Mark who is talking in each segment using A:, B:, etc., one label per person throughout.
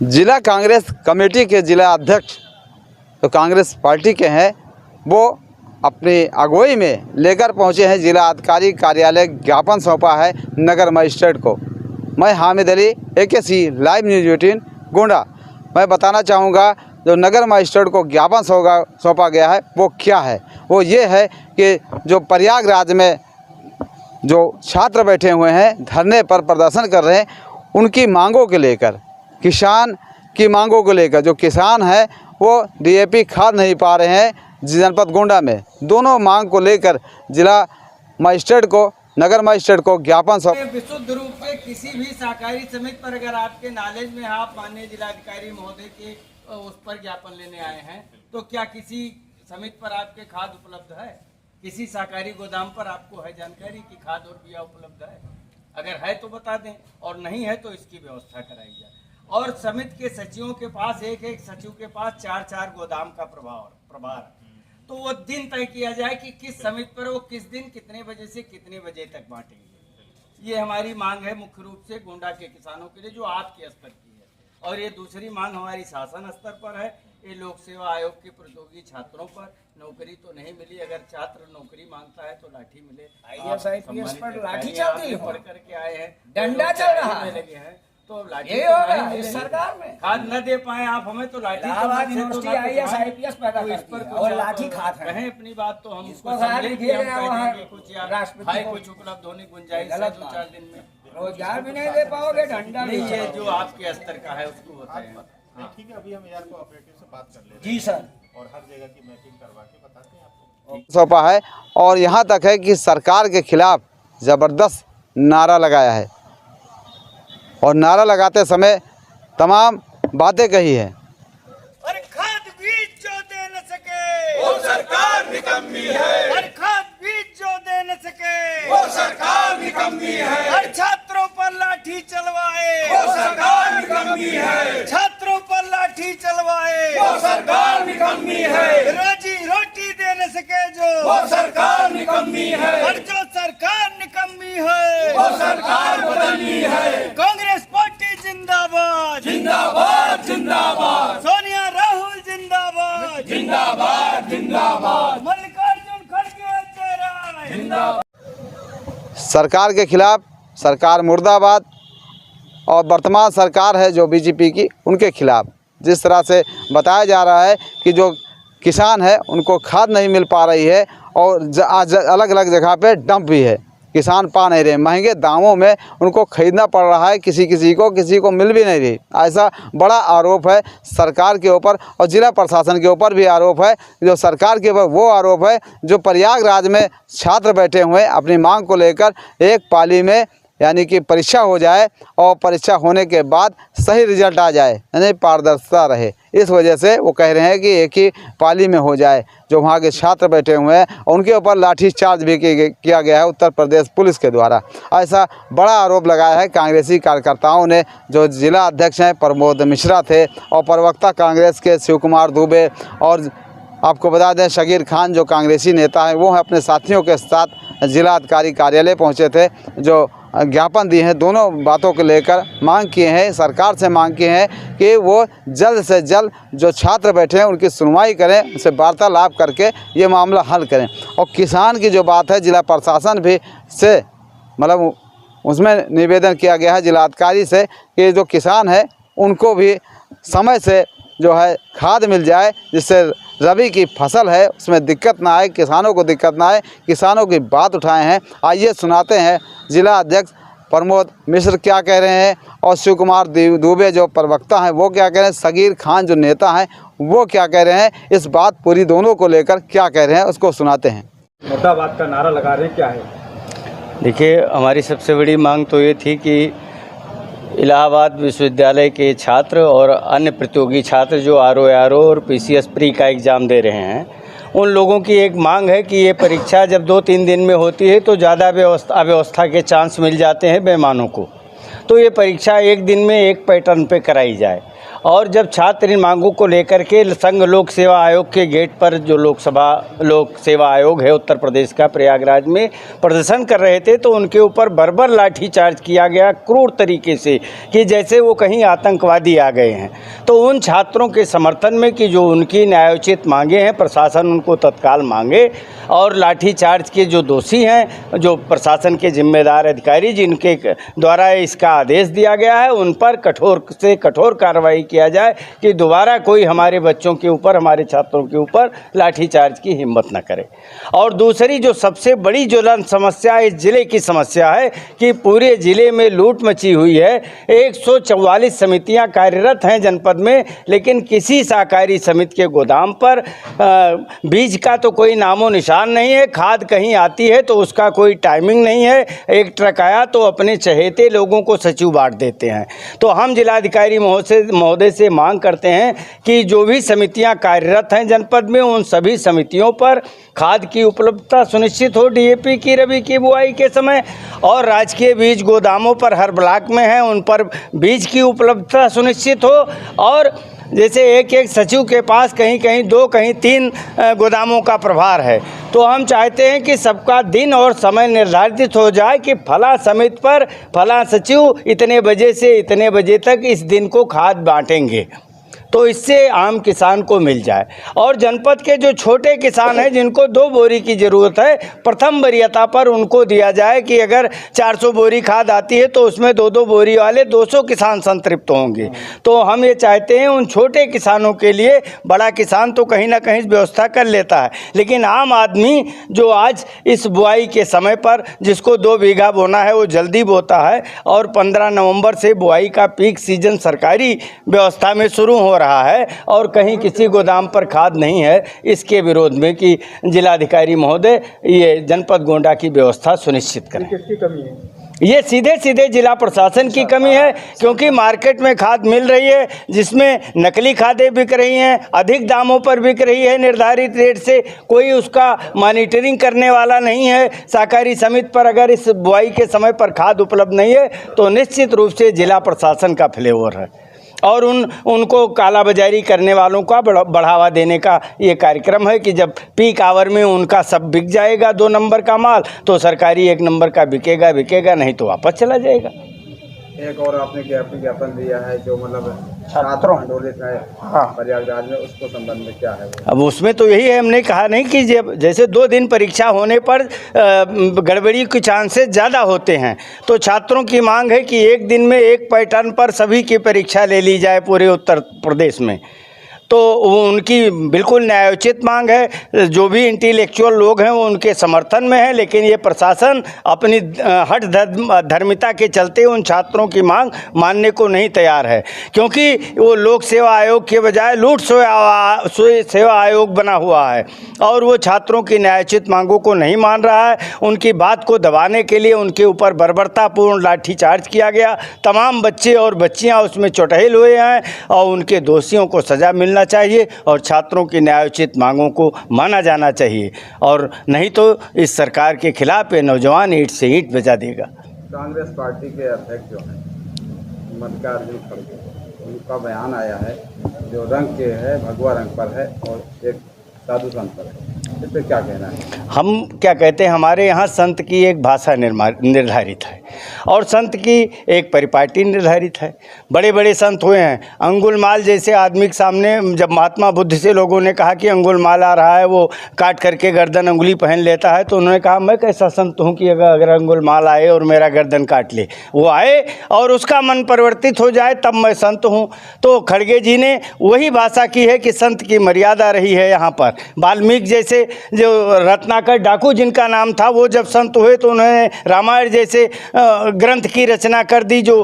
A: जिला कांग्रेस कमेटी के जिला अध्यक्ष तो कांग्रेस पार्टी के हैं, वो अपनी अगुवाई में लेकर पहुंचे हैं जिला अधिकारी कार्यालय। ज्ञापन सौंपा है नगर मजिस्ट्रेट को। मैं Hamid Ali, AKC live news 18 Gonda. मैं बताना चाहूँगा जो नगर मजिस्ट्रेट को ज्ञापन सौंपा गया है वो क्या है। वो ये है कि जो प्रयागराज में जो छात्र बैठे हुए हैं, धरने पर प्रदर्शन कर रहे हैं, उनकी मांगों को लेकर, किसान की मांगों को लेकर, जो किसान है वो DAP खाद नहीं पा रहे हैं जनपद गोंडा में, दोनों मांग को लेकर जिला मजिस्ट्रेट को, नगर मजिस्ट्रेट को ज्ञापन
B: विशुद्ध रूप से किसी भी सहकारी समिति पर अगर आपके नॉलेज में आप माननीय जिलाधिकारी महोदय के उस पर ज्ञापन लेने आए हैं, तो क्या किसी समिति पर आपके खाद उपलब्ध है? किसी सहकारी गोदाम पर आपको है जानकारी कि खाद और बिया उपलब्ध है? अगर है तो बता दें, और नहीं है तो इसकी व्यवस्था कराई जाए। और समिति के सचिवों के पास एक सचिव के पास 4 गोदाम का प्रभार, तो वो दिन तय किया जाए कि किस समिति पर वो किस दिन कितने बजे से कितने बजे तक बांटेंगे। ये हमारी मांग है मुख्य रूप से गोंडा के किसानों के लिए, जो आपके स्तर की है। और ये दूसरी मांग हमारी शासन स्तर पर है। ये लोक सेवा आयोग के प्रतियोगी छात्रों पर नौकरी तो नहीं मिली। अगर छात्र नौकरी मांगता है तो लाठी मिले।
C: IAS पर लाठी चलती है,
B: पढ़ करके आए हैं,
C: डंडा चल रहा है,
B: लगे हैं तो लाठी
C: ये हो रहा है इस सरकार में।
B: खाद न दे पाए आप हमें तो लाठी
C: यूनिवर्सिटी IAS IPS पैदा करती है और लाठी खाद है।
B: कहें अपनी बात तो हम
C: इसको
B: कुछ यार कुछ उपलब्ध होने की गुंजाइश है 2-4 दिन में।
C: रोजगार भी नहीं दे पाओगे, डंडा
B: नहीं है जो आपके स्तर का है उसको होता है।
D: ठीक है, अभी हम AR को ऑपरेटिव से बात कर ले रहे हैं।
C: जी सर,
D: और हर जगह की मैपिंग करवा के बताते हैं आपको।
A: सौंपा है और यहाँ तक है कि सरकार के खिलाफ ज़बरदस्त नारा लगाया है और नारा लगाते समय तमाम बातें कही है।
B: और खाद बीज जो दे न सके वो सरकार निकम्मी है। और खाद बीज जो दे न सके वो सरकार निकम्मी है। और छात्रों पर लाठी चलवाए वो सरकार निकम्मी है। छात्रों पर लाठी चलवाए वो सरकार निकम्मी है। रोजी रोटी दे न सके जो वो सरकार निकम्मी है। और जो सरकार निकम्मी है वो सरकार बदलनी है। कांग्रेस पार्टी जिंदाबाद जिंदाबाद जिंदाबाद। सोनिया राहुल जिंदाबाद जिंदाबाद जिंदाबाद। मल्लिकार्जुन खड़गे जयराम जिंदाबाद।
A: सरकार के खिलाफ सरकार मुर्दाबाद। और वर्तमान सरकार है जो BJP की, उनके खिलाफ जिस तरह से बताया जा रहा है कि जो किसान है उनको खाद नहीं मिल पा रही है और अलग अलग जगह पे डंप भी है, किसान पा नहीं रहे, महंगे दामों में उनको खरीदना पड़ रहा है, किसी को मिल भी नहीं रही। ऐसा बड़ा आरोप है सरकार के ऊपर और जिला प्रशासन के ऊपर भी आरोप है। जो सरकार के ऊपर वो आरोप है जो प्रयागराज में छात्र बैठे हुए अपनी मांग को लेकर एक पाली में यानी कि परीक्षा हो जाए और परीक्षा होने के बाद सही रिजल्ट आ जाए, यानी पारदर्शिता रहे। इस वजह से वो कह रहे हैं कि एक ही पाली में हो जाए। जो वहाँ के छात्र बैठे हुए हैं उनके ऊपर लाठीचार्ज भी किया गया है उत्तर प्रदेश पुलिस के द्वारा। ऐसा बड़ा आरोप लगाया है कांग्रेसी कार्यकर्ताओं ने। जो जिला अध्यक्ष हैं प्रमोद मिश्रा थे और प्रवक्ता कांग्रेस के शिव कुमार दुबे, और आपको बता दें शगीर खान जो कांग्रेसी नेता हैं, वो अपने साथियों के साथ जिला अधिकारी कार्यालय पहुँचे थे, जो ज्ञापन दिए हैं। दोनों बातों को लेकर मांग किए हैं, सरकार से मांग किए हैं कि वो जल्द से जल्द जो छात्र बैठे हैं उनकी सुनवाई करें, उनसे वार्तालाप करके ये मामला हल करें। और किसान की जो बात है, जिला प्रशासन भी से मतलब उसमें निवेदन किया गया है जिला अधिकारी से कि जो किसान है उनको भी समय से जो है खाद मिल जाए, जिससे रबी की फसल है उसमें दिक्कत ना आए, किसानों को दिक्कत ना आए। किसानों की बात उठाए हैं। आइए सुनाते हैं जिला अध्यक्ष प्रमोद मिश्र क्या कह रहे हैं और शिव कुमार दुबे जो प्रवक्ता हैं वो क्या कह रहे हैं, शगीर खान जो नेता हैं वो क्या कह रहे हैं। इस बात पूरी दोनों को लेकर क्या कह रहे हैं उसको सुनाते हैं।
E: मुर्दाबाद का नारा लगा रहे हैं, क्या है?
F: देखिए, हमारी सबसे बड़ी मांग तो ये थी कि इलाहाबाद विश्वविद्यालय के छात्र और अन्य प्रतियोगी छात्र जो RO और PCS प्री का एग्ज़ाम दे रहे हैं, उन लोगों की एक मांग है कि ये परीक्षा जब 2-3 दिन में होती है तो ज़्यादा अव्यवस्था के चांस मिल जाते हैं बेईमानों को। तो ये परीक्षा एक दिन में एक पैटर्न पे कराई जाए और जब छात्र इन मांगों को लेकर के संघ लोक सेवा आयोग के गेट पर, जो लोक सेवा आयोग है उत्तर प्रदेश का प्रयागराज में, प्रदर्शन कर रहे थे, तो उनके ऊपर बर्बर लाठीचार्ज किया गया क्रूर तरीके से, कि जैसे वो कहीं आतंकवादी आ गए हैं। तो उन छात्रों के समर्थन में कि जो उनकी न्यायोचित मांगे हैं, प्रशासन उनको तत्काल मांगे, और लाठीचार्ज के जो दोषी हैं, जो प्रशासन के जिम्मेदार अधिकारी जिनके द्वारा इसका आदेश दिया गया है, उन पर कठोर से कठोर कार्रवाई किया जाए कि दोबारा कोई हमारे बच्चों के ऊपर, हमारे छात्रों के ऊपर लाठीचार्ज की हिम्मत न करे। और दूसरी जो सबसे बड़ी ज्वलंत समस्या इस ज़िले की समस्या है कि पूरे ज़िले में लूट मची हुई है। 144 समितियां कार्यरत हैं जनपद में, लेकिन किसी सहकारी समिति के गोदाम पर बीज का तो कोई नामो निशान नहीं है। खाद कहीं आती है तो उसका कोई टाइमिंग नहीं है। एक ट्रक आया तो अपने चहेते लोगों को सचिव बांट देते हैं। तो हम जिलाधिकारी महोदय से मांग करते हैं कि जो भी समितियां कार्यरत हैं जनपद में, उन सभी समितियों पर खाद की उपलब्धता सुनिश्चित हो, डीएपी की, रबी की बुआई के समय, और राजकीय बीज गोदामों पर हर ब्लॉक में हैं उन पर बीज की उपलब्धता सुनिश्चित हो। और जैसे एक एक सचिव के पास कहीं कहीं 2 कहीं 3 गोदामों का प्रभार है, तो हम चाहते हैं कि सबका दिन और समय निर्धारित हो जाए कि फला समिति पर फला सचिव इतने बजे से इतने बजे तक इस दिन को खाद बांटेंगे, तो इससे आम किसान को मिल जाए। और जनपद के जो छोटे किसान हैं जिनको 2 बोरी की ज़रूरत है, प्रथम वरीयता पर उनको दिया जाए कि अगर 400 बोरी खाद आती है तो उसमें 2-2 बोरी वाले 200 किसान संतृप्त होंगे। तो हम ये चाहते हैं उन छोटे किसानों के लिए, बड़ा किसान तो कहीं ना कहीं व्यवस्था कर लेता है, लेकिन आम आदमी जो आज इस बुआई के समय पर जिसको 2 बीघा बोना है वो जल्दी बोता है, और 15 नवंबर से बुआई का पीक सीजन सरकारी व्यवस्था में शुरू हो रहा है और कहीं किसी गोदाम पर खाद नहीं है। इसके विरोध में कि जिलाधिकारी महोदय ये जनपद गोंडा की व्यवस्था सुनिश्चित करें।
E: किसकी कमी है?
F: ये सीधे सीधे जिला प्रशासन की कमी है, क्योंकि मार्केट में खाद मिल रही है जिसमें नकली खादें बिक रही हैं, अधिक दामों पर बिक रही है निर्धारित रेट से, कोई उसका मॉनिटरिंग करने वाला नहीं है। सहकारी समिति पर अगर इस बुआई के समय पर खाद उपलब्ध नहीं है तो निश्चित रूप से जिला प्रशासन का फ्लेवर है, और उनको कालाबाजारी करने वालों का बढ़ावा देने का ये कार्यक्रम है कि जब पीक आवर में उनका सब बिक जाएगा 2 नंबर का माल, तो सरकारी 1 नंबर का बिकेगा, नहीं तो वापस चला जाएगा।
G: एक और आपने विज्ञापन दिया है जो मतलब छात्रों आंदोलित है प्रयागराज में, उसको संबंध में क्या है?
F: अब उसमें तो यही है, हमने कहा नहीं कि जैसे 2 दिन परीक्षा होने पर गड़बड़ी के चांसेस ज़्यादा होते हैं, तो छात्रों की मांग है कि 1 दिन में 1 पैटर्न पर सभी की परीक्षा ले ली जाए पूरे उत्तर प्रदेश में। तो उनकी बिल्कुल न्यायोचित मांग है। जो भी इंटेलेक्चुअल लोग हैं वो उनके समर्थन में है, लेकिन ये प्रशासन अपनी हठ धर्मिता के चलते उन छात्रों की मांग मानने को नहीं तैयार है, क्योंकि वो लोक सेवा आयोग के बजाय लूट सेवा आयोग बना हुआ है और वो छात्रों की न्यायोचित मांगों को नहीं मान रहा है। उनकी बात को दबाने के लिए उनके ऊपर बर्बरतापूर्ण लाठीचार्ज किया गया। तमाम बच्चे और बच्चियां उसमें चुटहेल हुए हैं और उनके दोषियों को सज़ा मिलना चाहिए और छात्रों की न्यायोचित मांगों को माना जाना चाहिए, और नहीं तो इस सरकार के खिलाफ ये नौजवान ईंट से ईंट बजा देगा।
G: कांग्रेस पार्टी के अध्यक्ष जो हैं मल्लिकार्जुन खड़गे, उनका बयान आया है जो रंग के है, भगवा रंग पर है और एक साधु संत पर है, इस पर क्या कहना है?
F: हम क्या कहते हैं, हमारे यहाँ संत की एक भाषा निर्धारित है और संत की एक परिपाटी निर्धारित है। बड़े बड़े संत हुए हैं। अंगुलमाल जैसे आदमी के सामने जब महात्मा बुद्ध से लोगों ने कहा कि अंगुलमाल आ रहा है, वो काट करके गर्दन अंगुली पहन लेता है, तो उन्होंने कहा मैं कैसा संत हूँ कि अगर अंगुलमाल आए और मेरा गर्दन काट ले। वो आए और उसका मन परिवर्तित हो जाए तब मैं संत हूँ। तो खड़गे जी ने वही भाषा की है कि संत की मर्यादा रही है यहाँ पर। वाल्मीकि जैसे जो रत्नाकर डाकू जिनका नाम था, वो जब संत हुए तो उन्होंने रामायण जैसे ग्रंथ की रचना कर दी जो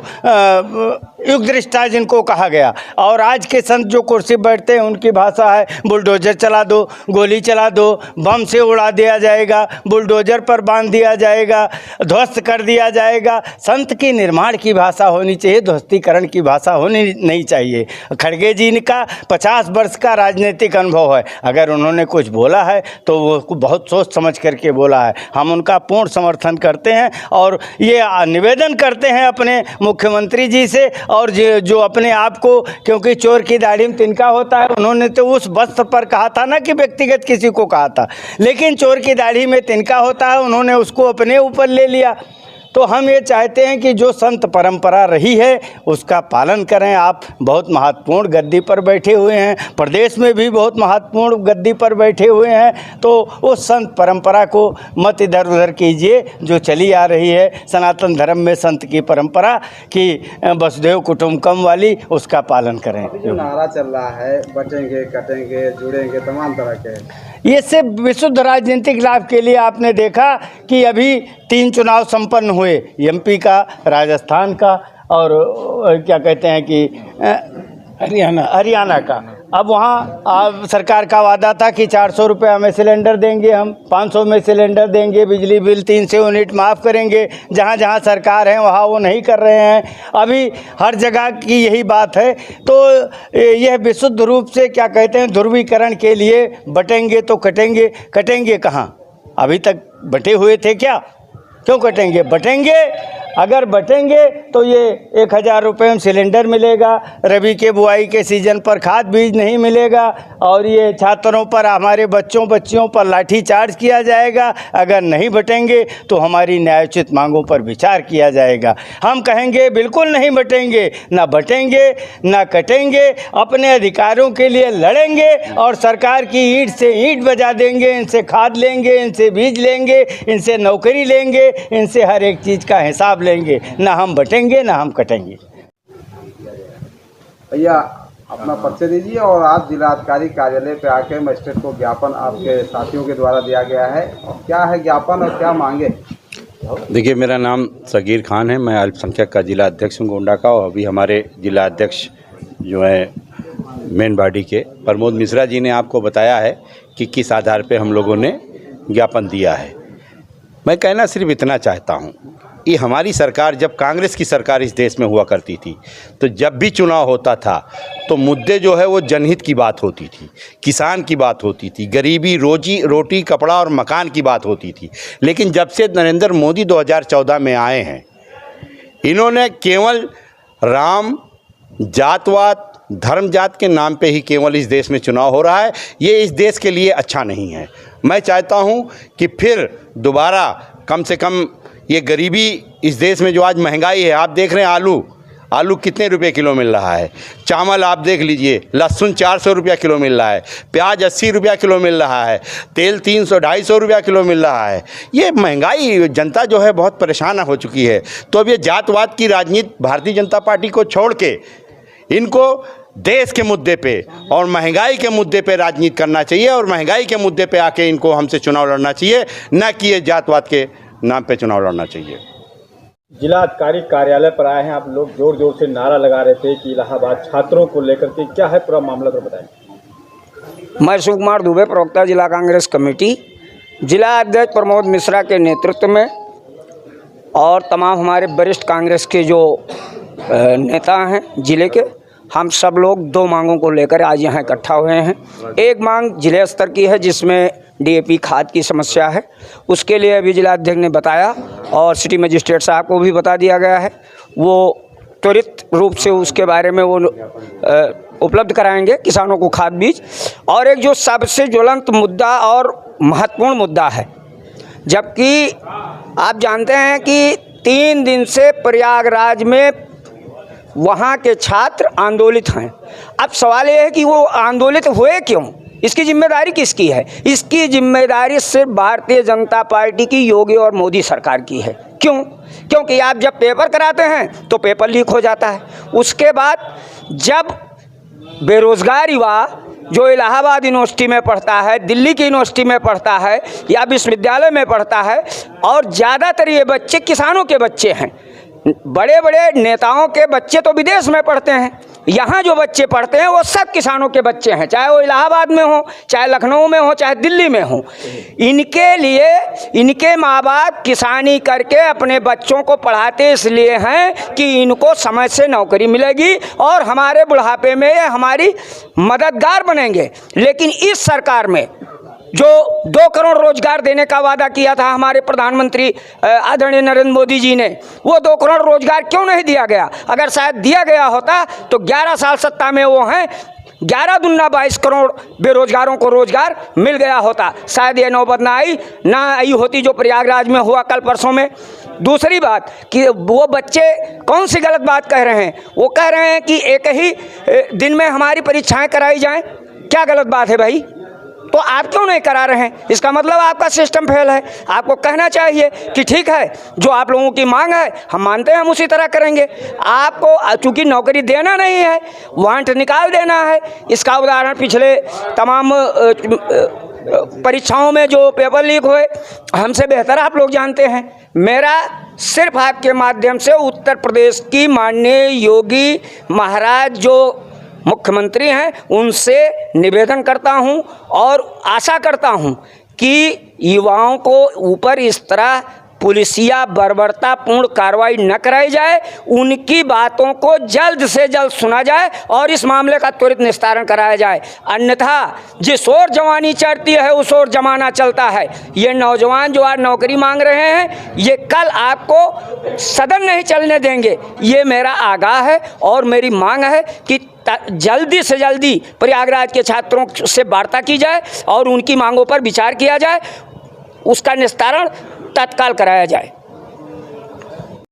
F: युग दृष्टा जिनको कहा गया। और आज के संत जो कुर्सी बैठते हैं उनकी भाषा है बुलडोजर चला दो, गोली चला दो, बम से उड़ा दिया जाएगा, बुलडोजर पर बांध दिया जाएगा, ध्वस्त कर दिया जाएगा। संत की निर्माण की भाषा होनी चाहिए, ध्वस्तीकरण की भाषा होनी नहीं चाहिए। खड़गे जी का 50 वर्ष का राजनीतिक अनुभव है। अगर उन्होंने कुछ बोला है तो वो बहुत सोच समझ करके बोला है। हम उनका पूर्ण समर्थन करते हैं और ये निवेदन करते हैं अपने मुख्यमंत्री जी से और जो अपने आप को, क्योंकि चोर की दाढ़ी में तिनका होता है, उन्होंने तो उस वस्त्र पर कहा था ना कि व्यक्तिगत किसी को कहा था, लेकिन चोर की दाढ़ी में तिनका होता है, उन्होंने उसको अपने ऊपर ले लिया। तो हम ये चाहते हैं कि जो संत परंपरा रही है उसका पालन करें। आप बहुत महत्वपूर्ण गद्दी पर बैठे हुए हैं, प्रदेश में भी बहुत महत्वपूर्ण गद्दी पर बैठे हुए हैं, तो उस संत परंपरा को मत इधर उधर कीजिए जो चली आ रही है सनातन धर्म में संत की परंपरा की वसुधैव कुटुंबकम वाली, उसका पालन करें।
G: जो नारा चल रहा है बटेंगे कटेंगे जुड़ेंगे तमाम तरह के,
F: ये सिर्फ विशुद्ध राजनीतिक लाभ के लिए। आपने देखा कि अभी 3 चुनाव संपन्न हुए, एमपी का, राजस्थान का और क्या कहते हैं कि हरियाणा का। अब वहाँ सरकार का वादा था कि 400 रुपये हमें सिलेंडर देंगे, हम 500 में सिलेंडर देंगे, बिजली बिल 300 यूनिट माफ़ करेंगे। जहाँ जहाँ सरकार है वहाँ वो नहीं कर रहे हैं। अभी हर जगह की यही बात है। तो यह विशुद्ध रूप से क्या कहते हैं ध्रुवीकरण के लिए बटेंगे तो कटेंगे। कटेंगे कहाँ? अभी तक बटे हुए थे क्या? क्यों कटेंगे? बटेंगे। अगर बटेंगे तो ये 1000 रुपये में सिलेंडर मिलेगा, रबी के बुआई के सीज़न पर खाद बीज नहीं मिलेगा, और ये छात्रों पर, हमारे बच्चियों पर लाठी चार्ज किया जाएगा। अगर नहीं बटेंगे तो हमारी न्यायोचित मांगों पर विचार किया जाएगा। हम कहेंगे बिल्कुल नहीं बटेंगे, ना बटेंगे ना कटेंगे, अपने अधिकारों के लिए लड़ेंगे और सरकार की ईंट से ईंट बजा देंगे। इनसे खाद लेंगे, इनसे बीज लेंगे, इनसे नौकरी लेंगे, इनसे हर एक चीज़ का हिसाब लेंगे। ना हम बटेंगे ना हम कटेंगे।
G: भैया अपना परिचय दीजिए और आप जिलाधिकारी कार्यालय पे आके मजिस्ट्रेट को ज्ञापन आपके साथियों के द्वारा दिया गया है, और क्या है ज्ञापन और क्या मांगे?
H: देखिए, मेरा नाम सगीर खान है, मैं अल्पसंख्यक का जिला अध्यक्ष हूँ गोंडा का। और अभी हमारे जिला अध्यक्ष जो है मेन बॉडी के प्रमोद मिश्रा जी ने आपको बताया है कि किस आधार पे हम लोगों ने ज्ञापन दिया है। मैं कहना सिर्फ इतना चाहता हूँ, ये हमारी सरकार, जब कांग्रेस की सरकार इस देश में हुआ करती थी, तो जब भी चुनाव होता था तो मुद्दे जो है वो जनहित की बात होती थी, किसान की बात होती थी, गरीबी, रोटी कपड़ा और मकान की बात होती थी। लेकिन जब से नरेंद्र मोदी 2014 में आए हैं, इन्होंने केवल राम, जातवाद, धर्म जात के नाम पे ही केवल इस देश में चुनाव हो रहा है। ये इस देश के लिए अच्छा नहीं है। मैं चाहता हूँ कि फिर दोबारा कम से कम ये गरीबी इस देश में, जो आज महंगाई है, आप देख रहे हैं आलू कितने रुपए किलो मिल रहा है, चावल आप देख लीजिए, लहसुन 400 रुपया किलो मिल रहा है, प्याज 80 रुपया किलो मिल रहा है, तेल 300-250 रुपया किलो मिल रहा है। ये महंगाई, जनता जो है बहुत परेशान हो चुकी है। तो अब ये जातवाद की राजनीति भारतीय जनता पार्टी को छोड़ के इनको देश के मुद्दे पे और महंगाई के मुद्दे पे राजनीति करना चाहिए, और महंगाई के मुद्दे पे आके इनको हमसे चुनाव लड़ना चाहिए, न कि ये जातवाद के नाम पे चुनाव लड़ना चाहिए।
E: जिला अधिकारी कार्यालय पर आए हैं आप लोग, जोर जोर से नारा लगा रहे थे कि इलाहाबाद छात्रों को लेकर के, क्या है पूरा मामला तो बताएं।
C: मैं शिव कुमार दुबे, प्रवक्ता जिला कांग्रेस कमेटी, जिला अध्यक्ष प्रमोद मिश्रा के नेतृत्व में और तमाम हमारे वरिष्ठ कांग्रेस के जो नेता हैं जिले के, हम सब लोग 2 मांगों को लेकर आज यहाँ इकट्ठा हुए हैं। एक मांग जिले स्तर की है जिसमें डीएपी खाद की समस्या है, उसके लिए अभी जिलाध्यक्ष ने बताया और सिटी मजिस्ट्रेट साहब को भी बता दिया गया है, वो त्वरित रूप से उसके बारे में वो उपलब्ध कराएंगे किसानों को खाद बीज। और एक जो सबसे ज्वलंत मुद्दा और महत्वपूर्ण मुद्दा है, जबकि आप जानते हैं कि 3 दिन से प्रयागराज में वहाँ के छात्र आंदोलित हैं। अब सवाल ये है कि वो आंदोलित हुए क्यों, इसकी जिम्मेदारी किसकी है? इसकी जिम्मेदारी सिर्फ भारतीय जनता पार्टी की, योगी और मोदी सरकार की है। क्यों? क्योंकि आप जब पेपर कराते हैं तो पेपर लीक हो जाता है। उसके बाद जब बेरोजगार युवा जो इलाहाबाद यूनिवर्सिटी में पढ़ता है, दिल्ली की यूनिवर्सिटी में पढ़ता है या विश्वविद्यालय में पढ़ता है, और ज़्यादातर ये बच्चे किसानों के बच्चे हैं, बड़े बड़े नेताओं के बच्चे तो विदेश में पढ़ते हैं, यहाँ जो बच्चे पढ़ते हैं वो सब किसानों के बच्चे हैं, चाहे वो इलाहाबाद में हो, चाहे लखनऊ में हो, चाहे दिल्ली में हो। इनके लिए इनके माँ बाप किसानी करके अपने बच्चों को पढ़ाते इसलिए हैं कि इनको समय से नौकरी मिलेगी और हमारे बुढ़ापे में ये हमारी मददगार बनेंगे। लेकिन इस सरकार में जो 2 करोड़ रोजगार देने का वादा किया था हमारे प्रधानमंत्री आदरणीय नरेंद्र मोदी जी ने, वो 2 करोड़ रोजगार क्यों नहीं दिया गया? अगर शायद दिया गया होता तो 11 साल सत्ता में वो हैं, 11 दूना 22 करोड़ बेरोजगारों को रोजगार मिल गया होता। शायद ये नौबत ना आई होती जो प्रयागराज में हुआ कल परसों में। दूसरी बात कि वो बच्चे कौन सी गलत बात कह रहे हैं? वो कह रहे हैं कि एक ही दिन में हमारी परीक्षाएं कराई जाएं। क्या गलत बात है भाई? तो आप क्यों नहीं करा रहे हैं? इसका मतलब आपका सिस्टम फेल है। आपको कहना चाहिए कि ठीक है, जो आप लोगों की मांग है हम मानते हैं, हम उसी तरह करेंगे। आपको चूंकि नौकरी देना नहीं है, वांट निकाल देना है। इसका उदाहरण पिछले तमाम परीक्षाओं में जो पेपर लीक हुए, हमसे बेहतर आप लोग जानते हैं। मेरा सिर्फ आपके माध्यम से उत्तर प्रदेश की माननीय योगी महाराज जो मुख्यमंत्री हैं उनसे निवेदन करता हूं और आशा करता हूं कि युवाओं को ऊपर इस तरह पुलिसिया बर्बरतापूर्ण कार्रवाई न कराई जाए, उनकी बातों को जल्द से जल्द सुना जाए और इस मामले का त्वरित निस्तारण कराया जाए। अन्यथा जिस ओर जवानी चढ़ती है उस ओर जमाना चलता है। ये नौजवान जो आज नौकरी मांग रहे हैं, ये कल आपको सदन नहीं चलने देंगे। ये मेरा आगाह है और मेरी मांग है कि जल्दी से जल्दी प्रयागराज के छात्रों से वार्ता की जाए और उनकी मांगों पर विचार किया जाए, उसका निस्तारण तत्काल कराया जाए।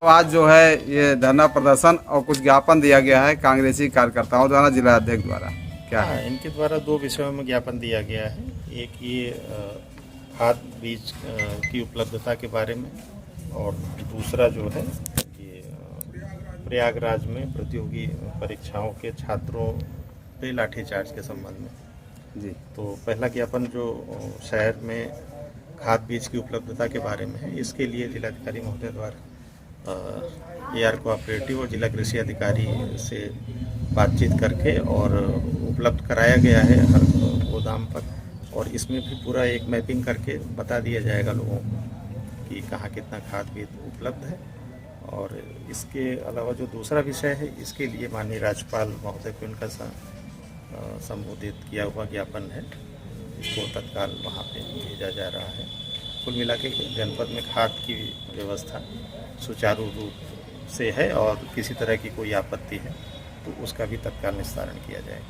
A: आज जो है ये धरना प्रदर्शन और कुछ ज्ञापन दिया गया है कांग्रेसी कार्यकर्ताओं द्वारा, जिला अध्यक्ष द्वारा, क्या है?
D: इनके द्वारा 2 विषयों में ज्ञापन दिया गया है। एक ये खाद बीज की उपलब्धता के बारे में, और दूसरा जो है ये प्रयागराज में प्रतियोगी परीक्षाओं के छात्रों पे लाठीचार्ज के संबंध में। जी, तो पहला ज्ञापन जो शहर में खाद बीज की उपलब्धता के बारे में है, इसके लिए जिलाधिकारी महोदय द्वारा AR कोऑपरेटिव और जिला कृषि अधिकारी से बातचीत करके और उपलब्ध कराया गया है हर गोदाम पर। और इसमें भी पूरा एक मैपिंग करके बता दिया जाएगा लोगों को कि कहाँ कितना खाद बीज उपलब्ध है। और इसके अलावा जो दूसरा विषय है, इसके लिए माननीय राज्यपाल महोदय को इनका संबोधित किया हुआ ज्ञापन है, इसको तत्काल वहाँ पे भेजा जा रहा है। कुल मिला के जनपद में खाद की व्यवस्था सुचारू रूप से है और किसी तरह की कोई आपत्ति है तो उसका भी तत्काल निस्तारण किया जाए।